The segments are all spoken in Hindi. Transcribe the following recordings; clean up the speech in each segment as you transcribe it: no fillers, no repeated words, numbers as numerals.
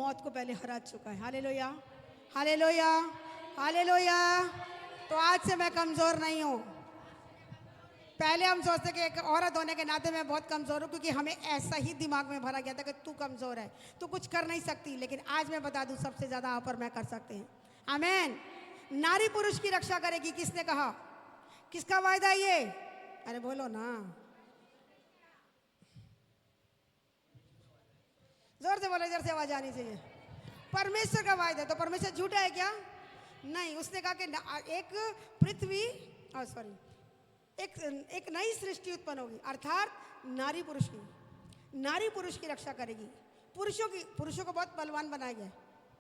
मौत को पहले हरा चुका है। Hallelujah, hallelujah, hallelujah. तो आज से मैं कमज़ोर नहीं हूँ। पहले हम सोचते कि एक औरत होने के नाते मैं बहुत कमज़ोर हूँ, क्योंकि हमें ऐसा ही दिमाग में भरा गया था कि तू कमज़ोर है, तू कुछ कर नहीं सकती। लेकिन आज मैं बता दूँ, सबसे ज़्यादा आप और मैं कर सकते हैं। आमीन। नारी पुरुष की रक्षा करेगी, किसने कहा? किसका वायदा ये? अरे बोलो ना, जोर से बोलो, जोर से आवाज आनी चाहिए। परमेश्वर का वायदा। तो परमेश्वर झूठा है क्या? नहीं। उसने कहा कि एक पृथ्वी, सॉरी, एक नई सृष्टि उत्पन्न होगी, अर्थात नारी पुरुष की। नारी पुरुष की रक्षा करेगी। पुरुषों को बहुत बलवान बनाया गया है,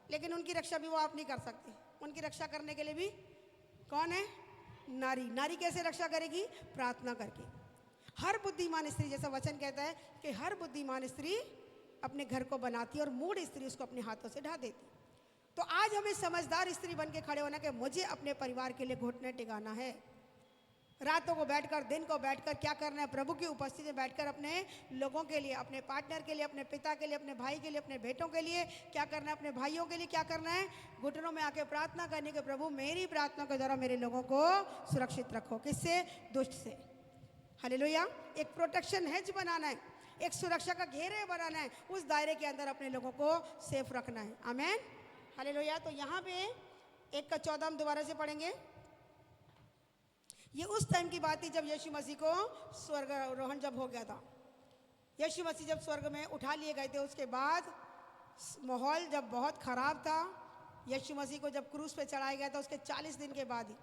लेकिन उनकी रक्षा भी वो आप नहीं कर सकते। उनकी रक्षा करने के लिए भी कौन है? नारी। नारी कैसे रक्षा करेगी? प्रार्थना करके। हर बुद्धिमान स्त्री, जैसा वचन कहता है कि हर बुद्धिमान स्त्री अपने घर को बनाती है और मूढ़ स्त्री उसको अपने हाथों से ढा देती। तो आज हमें समझदार स्त्री बन के खड़े होना कि मुझे अपने परिवार के लिए घुटने टिकाना है। रातों को बैठकर, दिन को बैठकर क्या करना है? प्रभु की उपस्थिति में बैठकर अपने लोगों के लिए, अपने पार्टनर के लिए, अपने पिता के लिए, अपने भाई के लिए, अपने बेटों के लिए क्या करना है? अपने भाइयों के लिए क्या करना है? घुटनों में आके प्रार्थना करने के, प्रभु मेरी प्रार्थना के द्वारा मेरे लोगों को सुरक्षित रखो। किससे? दुष्ट से। हालेलुया। एक प्रोटेक्शन हेज बनाना है, एक सुरक्षा का घेरे बनाना है, उस दायरे के अंदर अपने लोगों को सेफ रखना है। आमीन, हालेलुया। तो यहाँ पे 1:14 हम दोबारा से पढ़ेंगे। ये उस टाइम की बात थी जब यीशु मसीह को स्वर्ग आरोहण जब हो गया था। यीशु मसीह जब स्वर्ग में उठा लिए गए थे, उसके बाद माहौल जब बहुत खराब था, यीशु मसीह को जब क्रूस पे चढ़ाया गया था, उसके 40 दिन के बाद ही,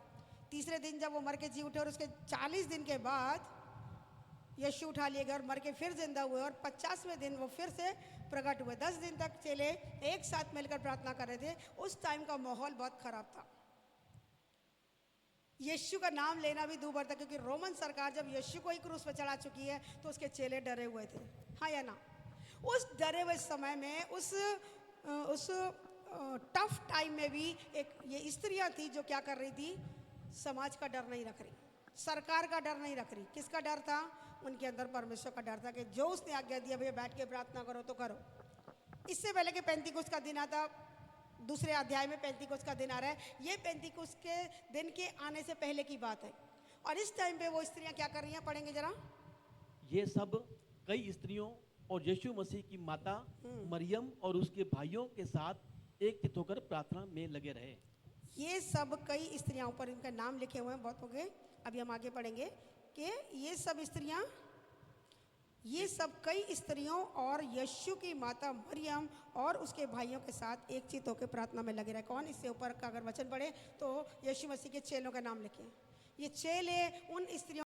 तीसरे दिन जब वो मर के जी उठे, और उसके 40 दिन के बाद यीशु उठा लिए गए और मर के फिर जिंदा हुए, और 50वें दिन वो फिर से प्रकट हुए। 10 दिन तक चेले एक साथ मिलकर प्रार्थना कर रहे थे। उस टाइम का माहौल बहुत खराब था। यीशु का नाम लेना भी दूभर था, क्योंकि रोमन सरकार जब यीशु को ही क्रूस पर चढ़ा चुकी है, तो उसके चेले डरे हुए थे। हाँ या ना? उस डरे हुए समय में, उस टफ टाइम में भी एक ये स्त्रियां थी जो क्या कर रही थी? समाज का डर नहीं रख रही, सरकार का डर नहीं रख रही। किसका डर था? उनके अंदर परमेश्वर का डर था कि जो उसने आज्ञा दिया, भैया बैठ के प्रार्थना करो तो करो। इससे पहले कि पेंतीकोस्त का दिन आता, दूसरे अध्याय में पेंतीकोस्त का दिन आ रहा है। ये पेंतीकोस्त के दिन के आने से पहले की बात है। और इस टाइम पे वो स्त्रियां क्या कर रही हैं? पढ़ेंगे जरा। ये सब कई स्त्रियों और यीशु मसीह की माता मरियम और उसके भाइयों के साथ एकत्रित होकर प्रार्थना में लगे रहे। ये सब कई स्त्रियां, ऊपर इनका नाम लिखे हुए हैं, बहुत हो गए। अभी हम आगे पढ़ेंगे कि ये सब कई स्त्रियों और यीशु की माता मरियम और उसके भाइयों के साथ एक चित होकर प्रार्थना में लगे रहे। कौन? इससे ऊपर का अगर वचन पढ़े तो यीशु मसीह के चेलों का नाम लिखे। ये चेले उन स्त्रियों